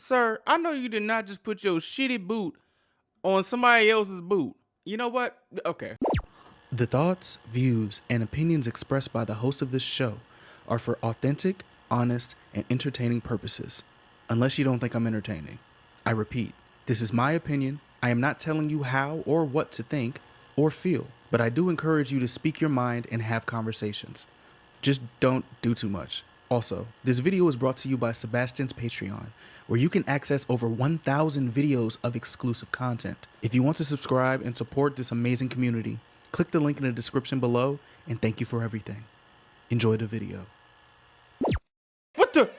Sir, I know you did not just put your shitty boot on somebody else's boot. You know what? Okay. The thoughts, views, and opinions expressed by the host of this show are for authentic, honest, and entertaining purposes. Unless you don't think I'm entertaining. I repeat, this is my opinion. I am not telling you how or what to think or feel, but I do encourage you to speak your mind and have conversations. Just don't do too much. Also, this video is brought to you by Sebastine's Patreon, where you can access over 1,000 videos of exclusive content. If you want to subscribe and support this amazing community, click the link in the description below, and thank you for everything. Enjoy the video. What the?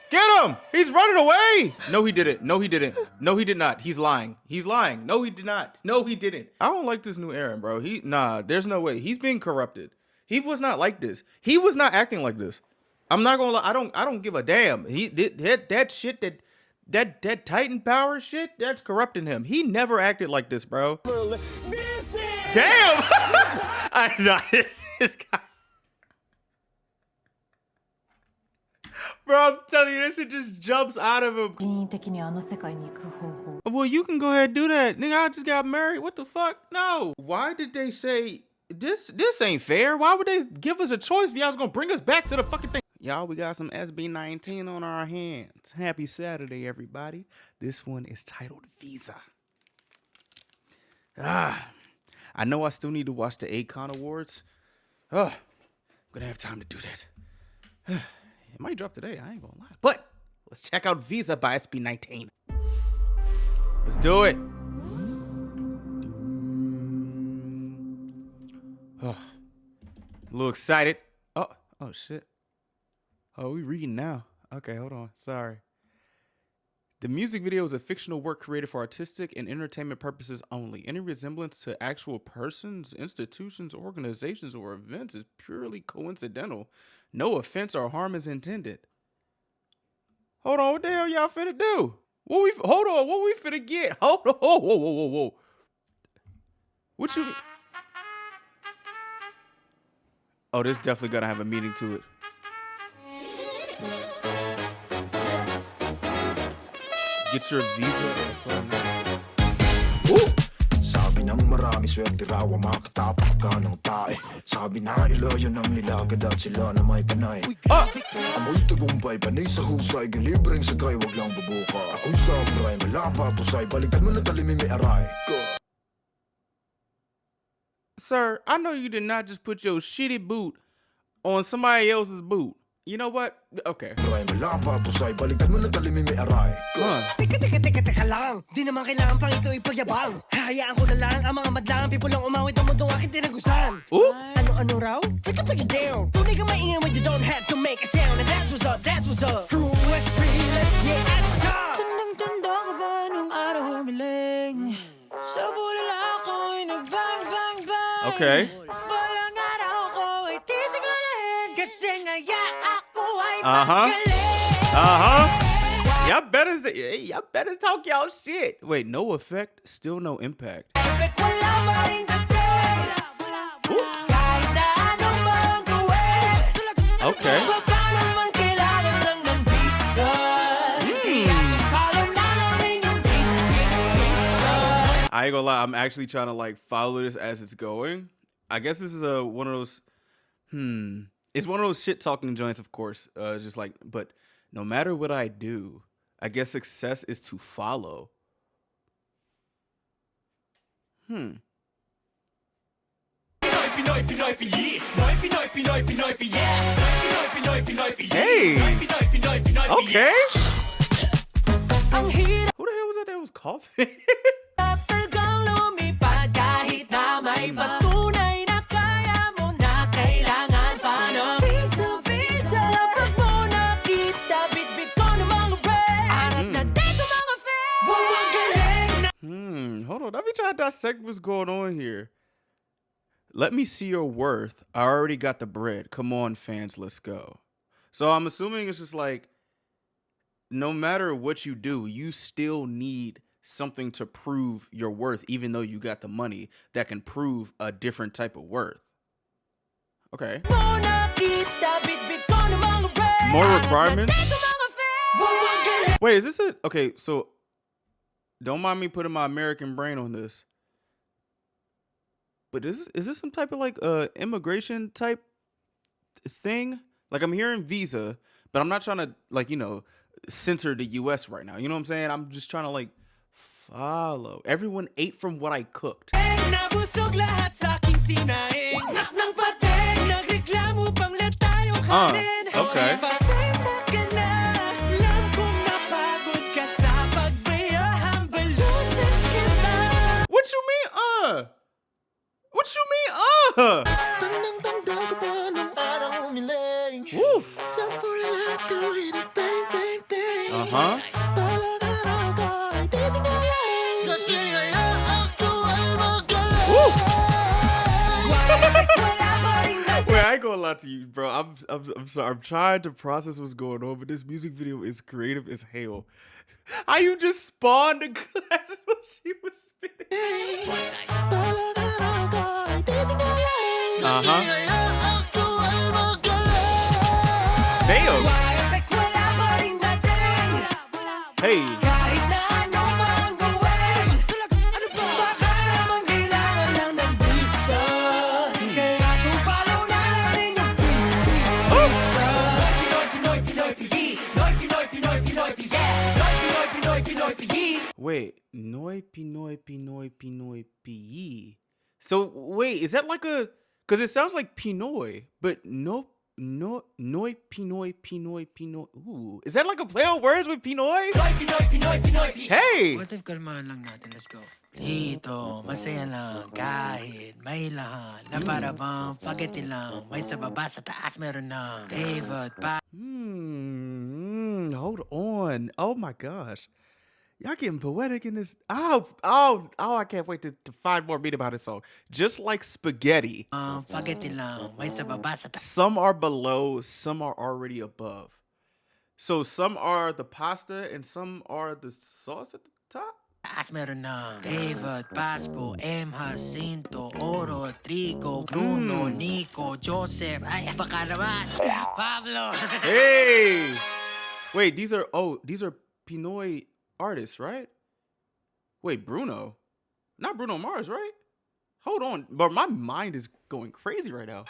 Get him! He's running away! No, he didn't. No, he didn't. No, he did not. He's lying. He's lying. No, he did not. No, he didn't. I don't like this new Aaron, bro. Nah, there's no way. He's being corrupted. He was not like this. He was not acting like this. I'm not gonna lie. I don't give a damn. He did that shit that Titan power shit. That's corrupting him. He never acted like this, bro. Damn. I know this guy. Bro, I'm telling you, this shit just jumps out of him. Well, you can go ahead and do that. Nigga, I just got married. What the fuck? No. Why did they say this ain't fair? Why would they give us a choice if y'all was gonna bring us back to the fucking thing? Y'all, we got some SB19 on our hands. Happy Saturday, everybody. This one is titled Visa. I know I still need to watch the Akon Awards. I'm gonna have time to do that. It might drop today, I ain't gonna lie. But let's check out Visa by SB19. Let's do it. Oh, a little excited. Oh shit. Oh, we reading now. Okay, hold on. Sorry. The music video is a fictional work created for artistic and entertainment purposes only. Any resemblance to actual persons, institutions, organizations, or events is purely coincidental. No offense or harm is intended. Hold on, what the hell y'all finna do? What we finna get? Hold on, whoa. What you? Oh, this definitely gonna have a meaning to it. Get your visa. Sabi ng marami swerte raw ang makatapak ka ng tae. Sabi na ilayo ng nilagad at sila na may panay. Amoy tagumpay, panay sa husay, gilibreng sagay, wag lang bubuka. Ako'y samurai, malapa tusay, balikan mo na talimim may aray. Sir, I know you did not just put your shitty boot on somebody else's boot. You know what? Okay. Balikan mo na talimim may aray. Teka lang. Di naman kailangan pang ito ipagyabang. Hahayaan ko na lang ang mga madlang people lang umawit ang mundong aking tinagusan. Ano raw? Take it down. Tunay ka maingay when you don't have to make a sound. And that's what's up. True SB, let's get at the top. Tandang-tanda ka ba nung araw humiling? Sa bulala ako'y nag-bang, bang, bang. Okay. Balang araw ko'y titigalin. Kasi ngaya ako ay Y'all better talk y'all shit. Wait, no effect, still no impact. Okay. I ain't gonna lie, I'm actually trying to like follow this as it's going. I guess this is one of those it's one of those shit talking joints, of course. Just like, but no matter what I do, I guess success is to follow. Hey. Okay. Who the hell was that was coughing? Hold on, let me try to dissect what's going on here. Let me see your worth. I already got the bread. Come on, fans, let's go. So I'm assuming it's just like, no matter what you do, you still need something to prove your worth, even though you got the money that can prove a different type of worth. Okay. More requirements? Wait, is this it? Okay, so don't mind me putting my American brain on this. But is this some type of like immigration type thing? Like I'm hearing visa, but I'm not trying to like, censor the US right now. You know what I'm saying? I'm just trying to like follow. Everyone ate from what I cooked. Okay. What you mean, What you mean, Woo. Uh-huh. Wait, I ain't gonna lie to you, bro. I'm sorry. I'm trying to process what's going on, but this music video is creative as hell. How you just spawned the glasses when she was spitting? Uh-huh. Damn. Hey. Wait, Noi Pinoy Pinoy Pinoy Pi. So wait, is that like a? Because it sounds like Pinoy, but Noi Pinoy Pinoy Pinoy. Ooh, is that like a play on words with Pinoy? Hey. What if kalmahan lang natin? Let's go. Dito, masaya lang, kahit may lahat. Na para bang spaghetti lang. May sa baba, sa taas meron ng David pa. Hold on. Oh my gosh. Y'all getting poetic in this. I can't wait to find more meat about this song. Just like spaghetti. Spaghetti lang, may sa baba, sa taas. Some are below, some are already above. So some are the pasta and some are the sauce at the top? Taas meron ng David, Pasco, M. Jacinto, Oro, Trigo, Bruno, Nico, Joseph, ay, baka naman, Pablo. Hey! Wait, these are Pinoy artists, right? Wait, Bruno? Not Bruno Mars, right? Hold on. But my mind is going crazy right now.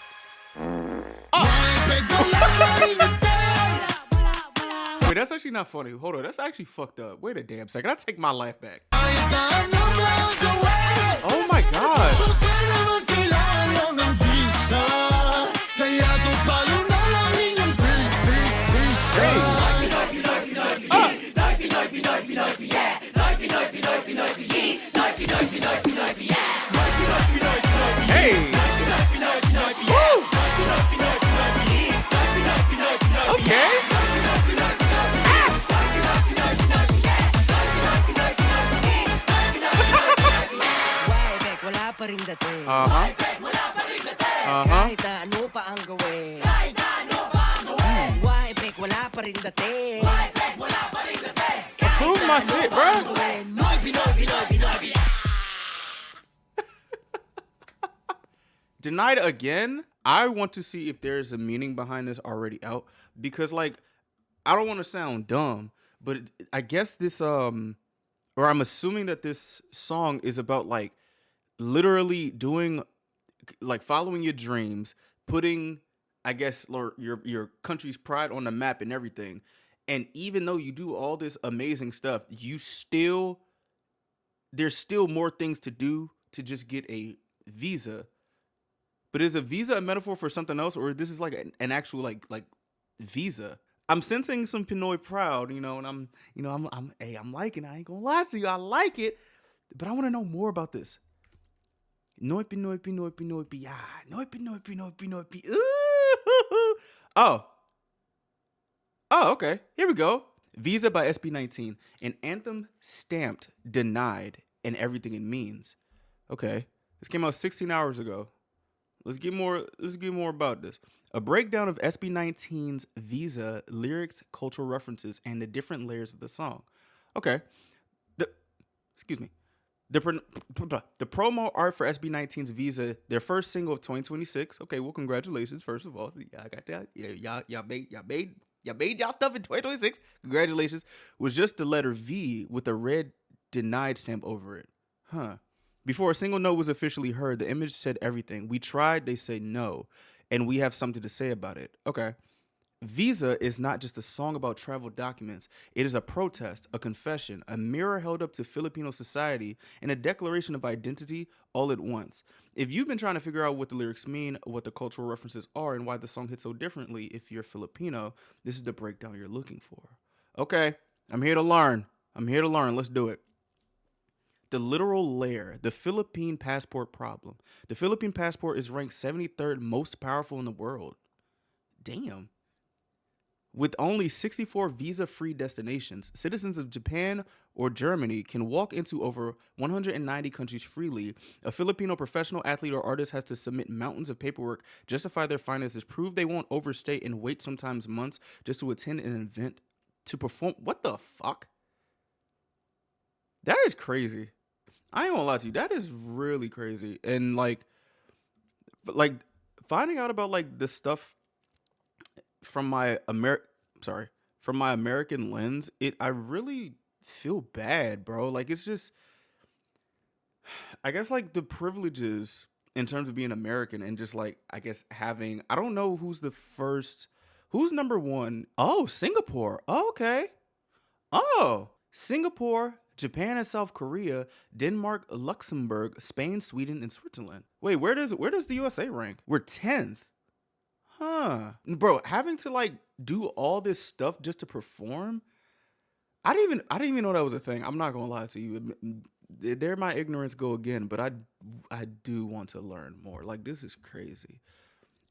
Wait, that's actually not funny. Hold on, that's actually fucked up. Wait a damn second. I take my life back. Oh my god. Hey. Woo. Okay. Wala pa rin dating. Kahit ano pa ang gawin. Wala pa rin dating. Approve my shit, bro. Denied again? I want to see if there's a meaning behind this already out. Because, like, I don't want to sound dumb, but I guess this, or I'm assuming that this song is about, like, literally doing, like, following your dreams, putting, I guess, your country's pride on the map and everything. And even though you do all this amazing stuff, there's still more things to do to just get a visa. But is a visa a metaphor for something else, or this is like an actual like visa? I'm sensing some Pinoy proud, and I'm liking it. I ain't gonna lie to you, I like it, but I want to know more about this. Noi Pinoy Pinoy Pinoy Pi. Noi Pinoy Pinoy Pinoy Pi. Oh, okay. Here we go. Visa by SB19, an anthem stamped, denied, and everything it means. Okay, this came out 16 hours ago. Let's get more about this. A breakdown of SB19's Visa lyrics, cultural references, and the different layers of the song. Okay. The promo art for SB19's Visa, their first single of 2026. Okay, well, congratulations, first of all. Yeah, I got that. Yeah, y'all You made y'all stuff in 2026. Congratulations. Was just the letter V with a red denied stamp over it. Huh. Before a single note was officially heard, the image said everything. We tried, they say no, and we have something to say about it. Okay. Visa is not just a song about travel documents. It is a protest, a confession, a mirror held up to Filipino society, and a declaration of identity all at once. If you've been trying to figure out what the lyrics mean, what the cultural references are, and why the song hits so differently if you're Filipino, this is the breakdown you're looking for. Okay, I'm here to learn. Let's do it. The literal layer, the Philippine passport problem. The Philippine passport is ranked 73rd most powerful in the world. Damn. With only 64 visa-free destinations, citizens of Japan or Germany can walk into over 190 countries freely. A Filipino professional athlete or artist has to submit mountains of paperwork, justify their finances, prove they won't overstay, and wait sometimes months just to attend an event to perform. What the fuck? That is crazy. I ain't gonna lie to you. That is really crazy. And like finding out about like this stuff from my American lens, I really feel bad, bro. Like it's just, I guess like the privileges in terms of being American and just like I guess having, I don't know who's number one. Oh, Singapore. Oh, okay. Oh, Singapore, Japan and South Korea, Denmark, Luxembourg, Spain, Sweden, and Switzerland. Wait, where does the USA rank? We're 10th. Huh. Bro, having to like do all this stuff just to perform? I didn't even know that was a thing. I'm not gonna lie to you. There my ignorance go again, but I do want to learn more. Like this is crazy.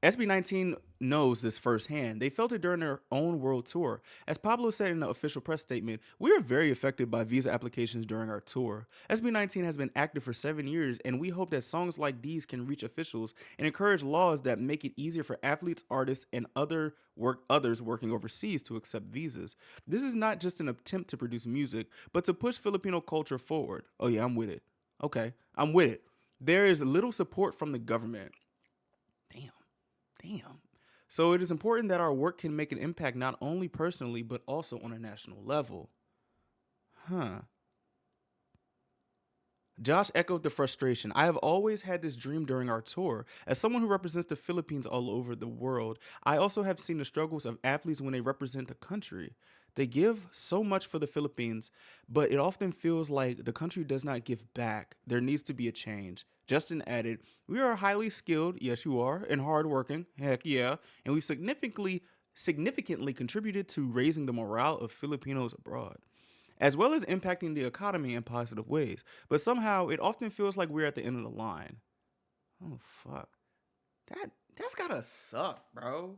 SB19 knows this firsthand. They felt it during their own world tour. As Pablo said in the official press statement, we are very affected by visa applications during our tour. SB19 has been active for 7 years, and we hope that songs like these can reach officials and encourage laws that make it easier for athletes, artists, and others working overseas to accept visas. This is not just an attempt to produce music, but to push Filipino culture forward. Oh yeah, I'm with it. Okay, I'm with it. There is little support from the government. Damn. So it is important that our work can make an impact not only personally, but also on a national level. Huh. Josh echoed the frustration. I have always had this dream during our tour. As someone who represents the Philippines all over the world, I also have seen the struggles of athletes when they represent the country. They give so much for the Philippines, but it often feels like the country does not give back. There needs to be a change. Justin added, we are highly skilled, yes you are, and hardworking, heck yeah, and we significantly contributed to raising the morale of Filipinos abroad, as well as impacting the economy in positive ways. But somehow, it often feels like we're at the end of the line. Oh, fuck. That's gotta suck, bro.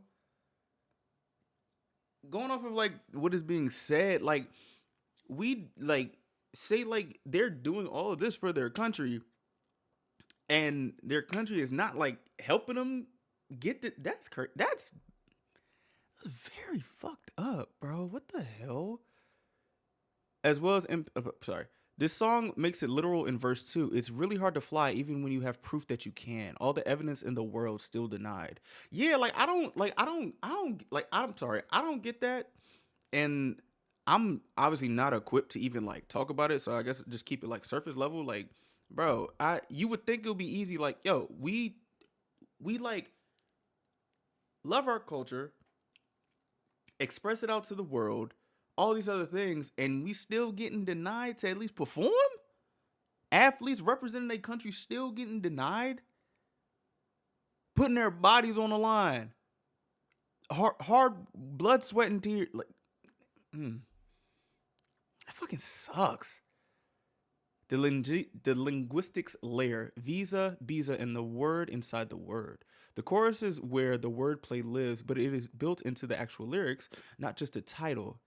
Going off of, like, what is being said, like, we, like, say, like, they're doing all of this for their country, and their country is not, like, helping them get the, that's very fucked up, bro. What the hell? As well as, this song makes it literal in verse 2. It's really hard to fly even when you have proof that you can. All the evidence in the world still denied. Yeah, like I don't get that. And I'm obviously not equipped to even like talk about it. So I guess just keep it like surface level. Like, bro, you would think it would be easy. Like, yo, we like love our culture, express it out to the world, all these other things, and we still getting denied to at least perform? Athletes representing their country still getting denied? Putting their bodies on the line. Hard blood, sweat, and tears. Like, that fucking sucks. The linguistics layer, visa, and the word inside the word. The chorus is where the wordplay lives, but it is built into the actual lyrics, not just a title.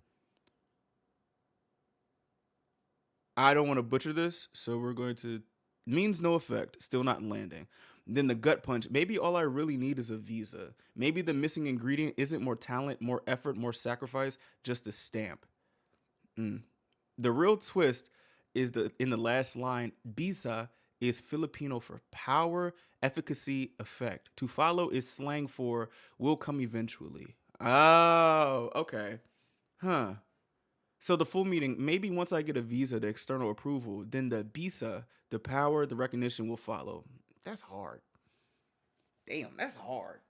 I don't want to butcher this, so we're going to, means no effect, still not landing. Then the gut punch, maybe all I really need is a visa. Maybe the missing ingredient isn't more talent, more effort, more sacrifice, just a stamp. The real twist is in the last line, visa is Filipino for power, efficacy, effect. To follow is slang for will come eventually. Oh, okay. Huh. So the full meaning, maybe once I get a visa, the external approval, then the visa, the power, the recognition will follow. That's hard. Damn, that's hard.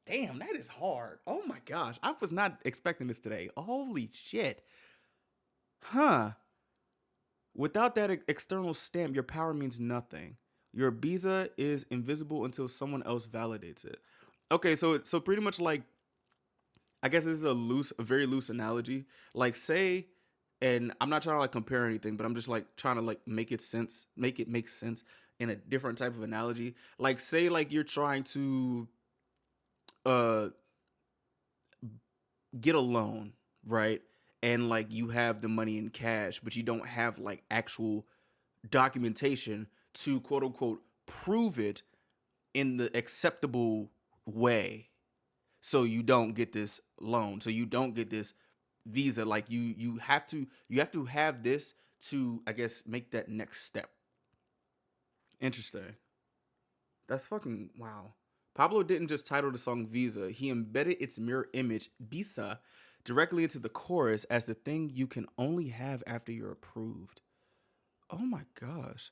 Damn, that is hard. Oh my gosh. I was not expecting this today. Holy shit. Huh. Without that external stamp, your power means nothing. Your visa is invisible until someone else validates it. Okay, so pretty much like I guess this is a very loose analogy. Like say, and I'm not trying to like compare anything, but I'm just like trying to like make it make sense in a different type of analogy. Like say like you're trying to uh get a loan, right? And like you have the money in cash, but you don't have like actual documentation to quote unquote prove it in the acceptable way. So you don't get this loan. So you don't get this visa. Like you have to have this to, I guess, make that next step. Interesting. That's fucking wow. Pablo didn't just title the song Visa, he embedded its mirror image, Visa, directly into the chorus as the thing you can only have after you're approved. Oh my gosh.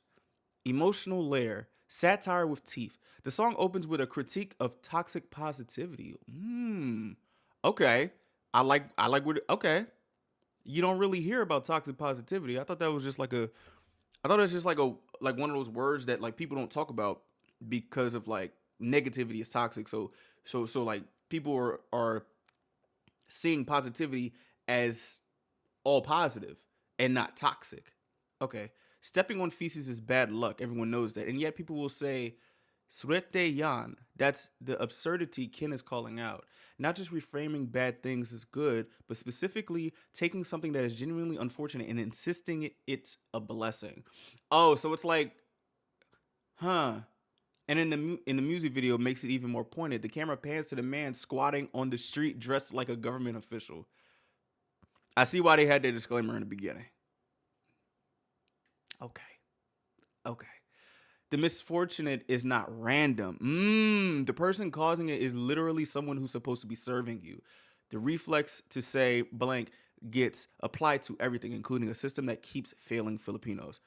Emotional layer, satire with teeth. The song opens with a critique of toxic positivity. Okay. I like what okay. You don't really hear about toxic positivity. I thought that was just like a I thought it was just like one of those words that like people don't talk about because of like negativity is toxic. So like people are seeing positivity as all positive and not toxic. Okay. Stepping on feces is bad luck. Everyone knows that. And yet people will say, Surete yan. That's the absurdity Ken is calling out. Not just reframing bad things as good, but specifically taking something that is genuinely unfortunate and insisting it's a blessing. Oh, so it's like, huh. And in the music video, it makes it even more pointed. The camera pans to the man squatting on the street dressed like a government official. I see why they had their disclaimer in the beginning. Okay. Okay. The misfortunate is not random. The person causing it is literally someone who's supposed to be serving you. The reflex to say blank gets applied to everything, including a system that keeps failing Filipinos.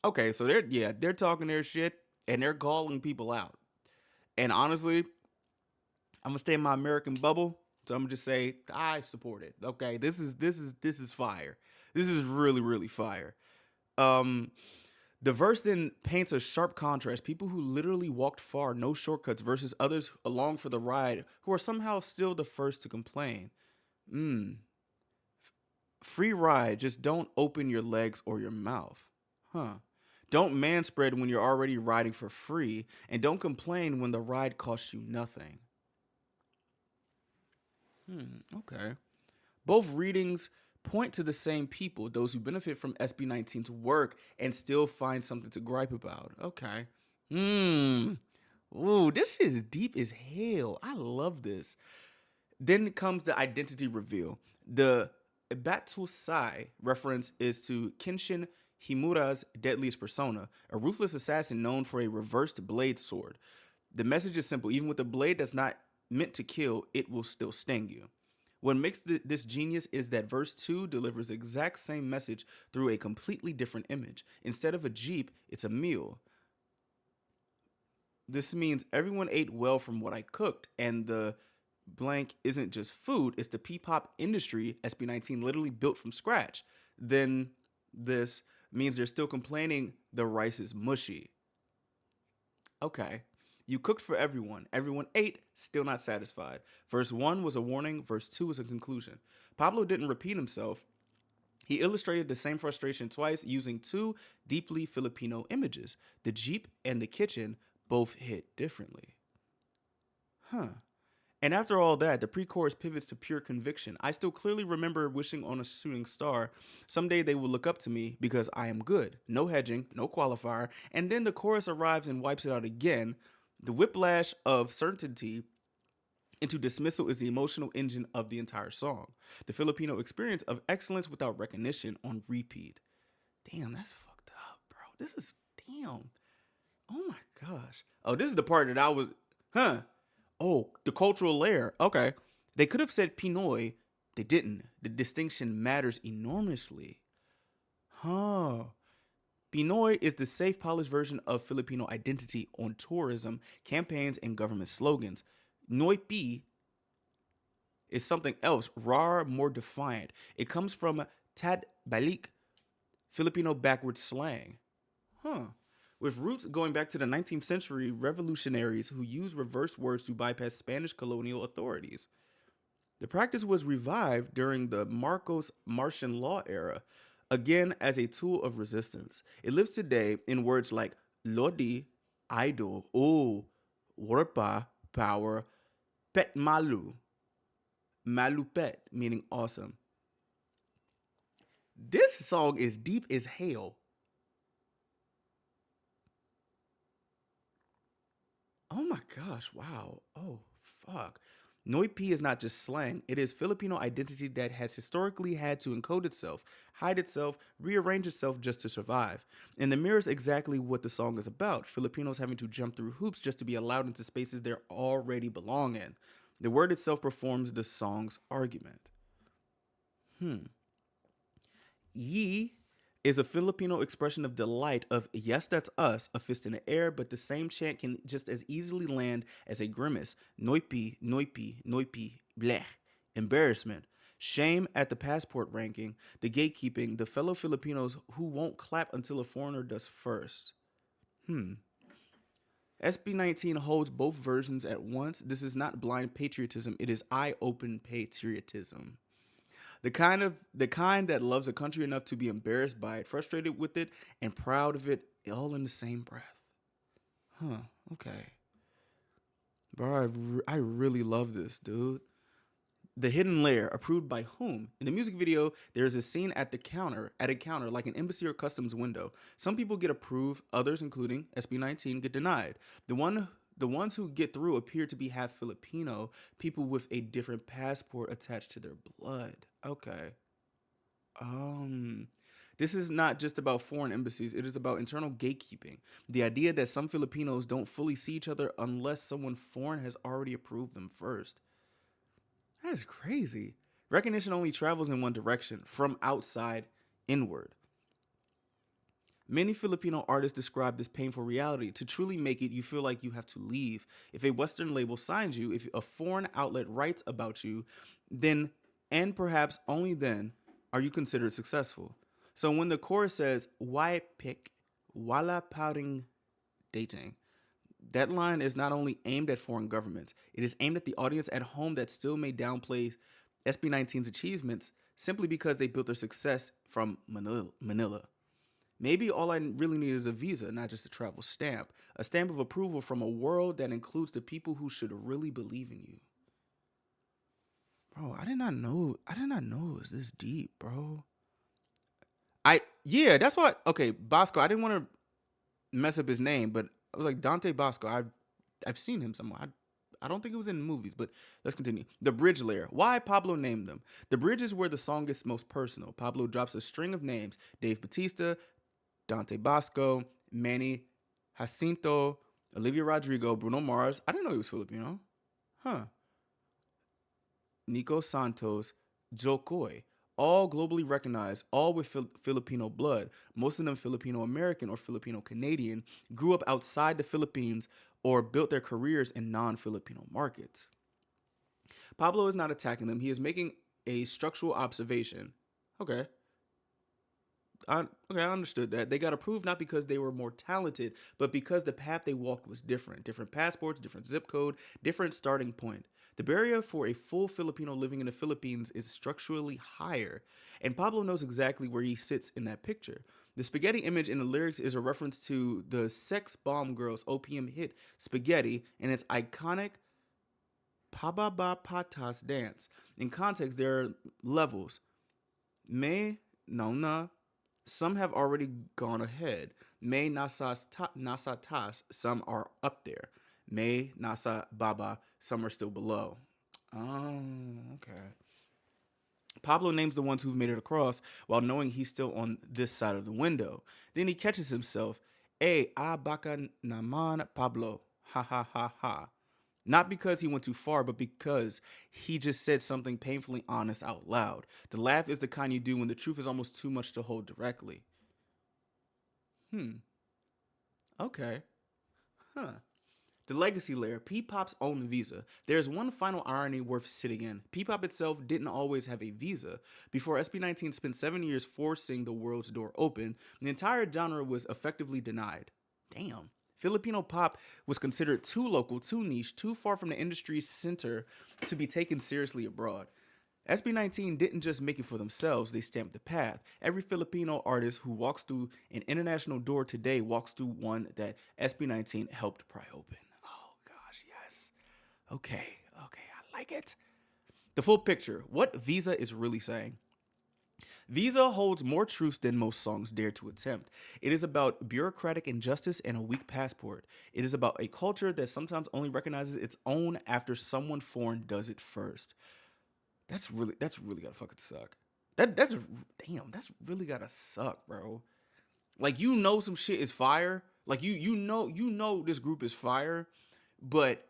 Okay, so they're talking their shit and they're calling people out. And honestly, I'm gonna stay in my American bubble, so I'm gonna just say I support it. Okay, this is fire. This is really really fire. Um, the verse then paints a sharp contrast. People who literally walked far, no shortcuts, versus others along for the ride who are somehow still the first to complain. Free ride, just don't open your legs or your mouth. Huh. Don't manspread when you're already riding for free, and don't complain when the ride costs you nothing. Okay. Both readings point to the same people, those who benefit from SB19 to work and still find something to gripe about. Okay. Ooh, this shit is deep as hell. I love this. Then comes the identity reveal. The Ibatusai reference is to Kenshin Himura's deadliest persona, a ruthless assassin known for a reversed blade sword. The message is simple. Even with a blade that's not meant to kill, it will still sting you. What makes this genius is that verse 2 delivers the exact same message through a completely different image. Instead of a Jeep, it's a meal. This means everyone ate well from what I cooked, and the blank isn't just food, it's the P-pop industry SB19 literally built from scratch. Then this means they're still complaining the rice is mushy. Okay. You cooked for everyone. Everyone ate, still not satisfied. Verse 1 was a warning, verse 2 was a conclusion. Pablo didn't repeat himself. He illustrated the same frustration twice using two deeply Filipino images. The Jeep and the kitchen both hit differently. Huh. And after all that, the pre-chorus pivots to pure conviction. I still clearly remember wishing on a shooting star. Someday they will look up to me because I am good. No hedging, no qualifier. And then the chorus arrives and wipes it out again. The whiplash of certainty into dismissal is the emotional engine of the entire song. The Filipino experience of excellence without recognition on repeat. Damn, that's fucked up, bro. This is, damn. Oh my gosh. Oh, this is the part that I was, Oh, the cultural layer. Okay. They could have said Pinoy. They didn't. The distinction matters enormously. Huh. Pinoy is the safe, polished version of Filipino identity on tourism, campaigns, and government slogans. Noy is something else, rawer, more defiant. It comes from Tad Balik, Filipino backward slang. Huh. With roots going back to the 19th century revolutionaries who used reverse words to bypass Spanish colonial authorities. The practice was revived during the Marcos Martian law era, again as a tool of resistance. It lives today in words like lodi, idol, warpa, power, pet malu, malupet, meaning awesome. This song is deep as hell. Oh my gosh, wow. Oh, fuck. Noipi is not just slang, it is Filipino identity that has historically had to encode itself, hide itself, rearrange itself just to survive. And the mirrors exactly what the song is about, Filipinos having to jump through hoops just to be allowed into spaces they already belong in. The word itself performs the song's argument. Yi is a Filipino expression of delight of yes, that's us, a fist in the air, but the same chant can just as easily land as a grimace. Noipi, noipi, noipi, blech. Embarrassment. Shame at the passport ranking, the gatekeeping, the fellow Filipinos who won't clap until a foreigner does first. SB19 holds both versions at once. This is not blind patriotism, it is eye-open patriotism. The kind that loves a country enough to be embarrassed by it, frustrated with it, and proud of it, all in the same breath. Huh, okay. Bro, I really love this, dude. The Hidden Layer, approved by whom? In the music video, there's a scene at a counter, like an embassy or customs window. Some people get approved, others, including SB19, get denied. The ones who get through appear to be half Filipino, people with a different passport attached to their blood. Okay. This is not just about foreign embassies, it is about internal gatekeeping. The idea that some Filipinos don't fully see each other unless someone foreign has already approved them first. That's crazy. Recognition only travels in one direction, from outside inward. Many Filipino artists describe this painful reality. To truly make it, you feel like you have to leave. If a Western label signs you, if a foreign outlet writes about you, then, and perhaps only then, are you considered successful. So when the chorus says, why pick, wala paring dating, that line is not only aimed at foreign governments, it is aimed at the audience at home that still may downplay SB19's achievements simply because they built their success from Manila. Maybe all I really need is a visa, not just a travel stamp. A stamp of approval from a world that includes the people who should really believe in you. Bro, I did not know it was this deep, bro. That's what, okay, Bosco, I didn't want to mess up his name, but I was like, Dante Bosco, I've seen him somewhere. I don't think it was in movies, but let's continue. The bridge layer. Why Pablo named them? The bridge is where the song gets most personal. Pablo drops a string of names. Dave Bautista, Dante Bosco, Manny Jacinto, Olivia Rodrigo, Bruno Mars. I didn't know he was Filipino. Huh. Nico Santos, Joe Coy. All globally recognized, all with Filipino blood. Most of them Filipino American or Filipino Canadian, grew up outside the Philippines or built their careers in non-Filipino markets. Pablo is not attacking them. He is making a structural observation. Okay. I understood that. They got approved not because they were more talented, but because the path they walked was different. Different passports, different zip code, different starting point. The barrier for a full Filipino living in the Philippines is structurally higher, and Pablo knows exactly where he sits in that picture. The spaghetti image in the lyrics is a reference to the Sex Bomb Girls OPM hit Spaghetti and its iconic Pababa Patas dance. In context, there are levels. Me, nauna, some have already gone ahead. Me nasa tas, some are up there. Me nasa baba, some are still below. Oh, okay. Pablo names the ones who've made it across while knowing he's still on this side of the window. Then he catches himself. Baka naman Pablo. Ha ha ha ha. Not because he went too far, but because he just said something painfully honest out loud. The laugh is the kind you do when the truth is almost too much to hold directly. Okay. Huh. The legacy layer, P-Pop's own visa. There's one final irony worth sitting in. P-Pop itself didn't always have a visa. Before SB19 spent 7 years forcing the world's door open, the entire genre was effectively denied. Damn. Filipino pop was considered too local, too niche, too far from the industry's center to be taken seriously abroad. SB19 didn't just make it for themselves, they stamped the path. Every Filipino artist who walks through an international door today walks through one that SB19 helped pry open. Oh gosh, yes. Okay, I like it. The full picture, what Visa is really saying. Visa holds more truths than most songs dare to attempt. It is about bureaucratic injustice and a weak passport. It is about a culture that sometimes only recognizes its own after someone foreign does it first. That's really gotta fucking suck. That's really gotta suck, bro. Like, you know some shit is fire. Like, you know this group is fire, but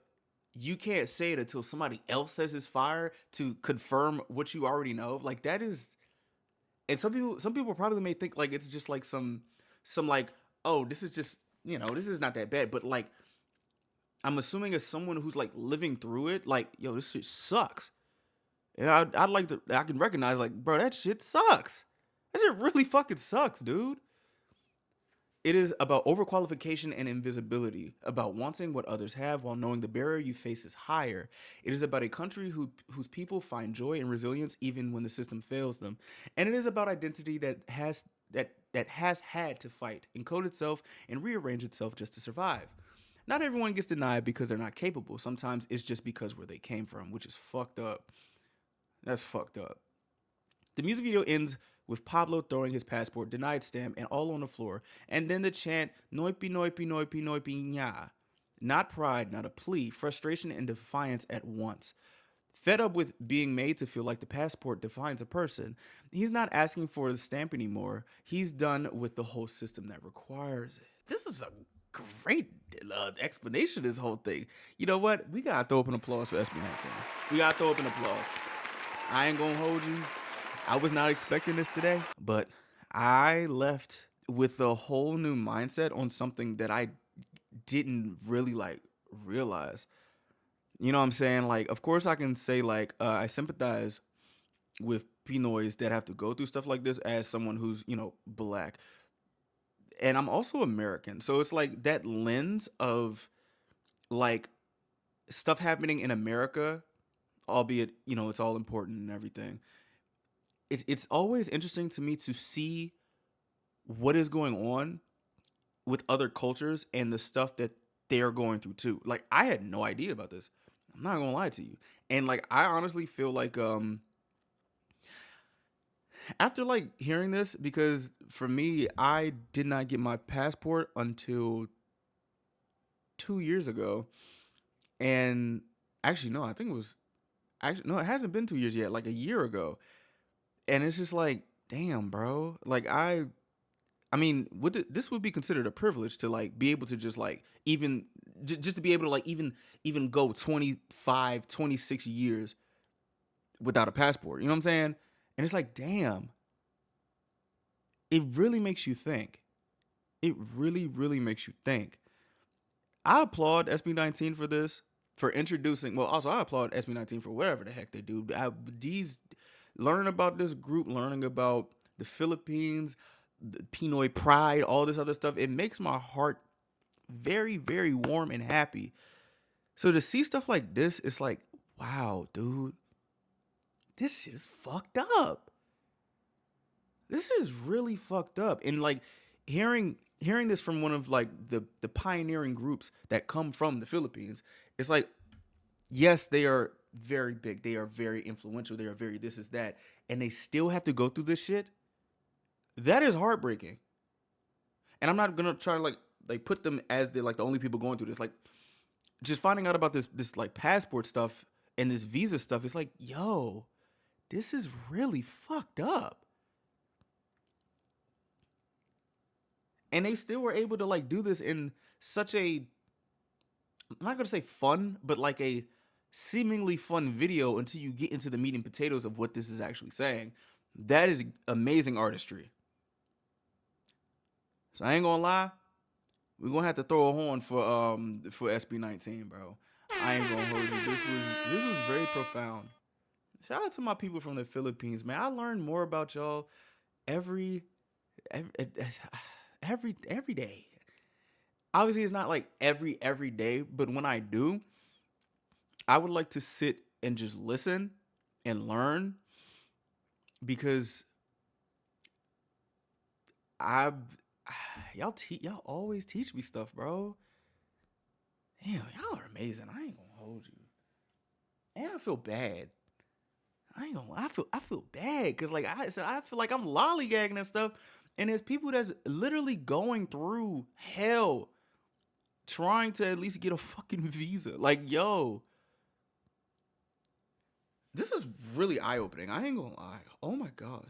you can't say it until somebody else says it's fire to confirm what you already know. Like, that is. And some people probably may think like it's just like some like, oh, this is just, this is not that bad. But like, I'm assuming as someone who's like living through it, like, yo, this shit sucks. And I can recognize like, bro, that shit sucks. That shit really fucking sucks, dude. It is about overqualification and invisibility, about wanting what others have while knowing the barrier you face is higher. It is about a country whose people find joy and resilience even when the system fails them. And it is about identity that has had to fight, encode itself, and rearrange itself just to survive. Not everyone gets denied because they're not capable. Sometimes it's just because where they came from, which is fucked up. That's fucked up. The music video ends with Pablo throwing his passport, denied stamp, and all on the floor, and then the chant, noipi, noipi, noipi, noipi, nya. Not pride, not a plea, frustration and defiance at once. Fed up with being made to feel like the passport defines a person, he's not asking for the stamp anymore. He's done with the whole system that requires it. This is a great explanation of this whole thing. You know what? We gotta throw up an applause for SB19. We gotta throw up an applause. I ain't gonna hold you. I was not expecting this today, but I left with a whole new mindset on something that I didn't really like realize. You know what I'm saying? Like, of course I can say like, I sympathize with Pinoys that have to go through stuff like this as someone who's, black. And I'm also American. So it's like that lens of like stuff happening in America, albeit, it's all important and everything. It's always interesting to me to see what is going on with other cultures and the stuff that they're going through too. Like, I had no idea about this. I'm not gonna lie to you. And like, I honestly feel like after like hearing this, because for me, I did not get my passport until 2 years ago. And actually, no, it hasn't been 2 years yet, like a year ago. And it's just like, damn, bro. Like, I mean, this would be considered a privilege to like be able to just like just to be able to like even go 25, 26 years without a passport. You know what I'm saying? And it's like, damn. It really makes you think. It really, really makes you think. I applaud SB19 for this, for introducing. Well, also I applaud SB19 for whatever the heck they do. Learning about this group, learning about the Philippines, the Pinoy pride, all this other stuff, it makes my heart very, very warm and happy. So to see stuff like this, it's like, wow, dude, this shit is fucked up. This is really fucked up. And like hearing this from one of like the pioneering groups that come from the Philippines, it's like, yes, they are very big. They are very influential. They are very this is that. And they still have to go through this shit. That is heartbreaking. And I'm not going to try to like put them as the only people going through this. Like, just finding out about this like passport stuff and this visa stuff, it's like, yo, this is really fucked up. And they still were able to like do this in such a I'm not gonna say fun, but like a seemingly fun video until you get into the meat and potatoes of what this is actually saying. That is amazing artistry. So I ain't gonna lie, we're gonna have to throw a horn for SB19, bro. I ain't gonna hold you. This was very profound. Shout out to my people from the Philippines, man. I learn more about y'all every every day. Obviously, it's not like every day, but when I do, I would like to sit and just listen and learn because y'all always teach me stuff, bro. Damn, y'all are amazing. I ain't gonna hold you. And I feel bad. I feel bad because like I said, I feel like I'm lollygagging and stuff, and there's people that's literally going through hell trying to at least get a fucking visa. Like, yo, this is really eye-opening. I ain't gonna lie. Oh my gosh.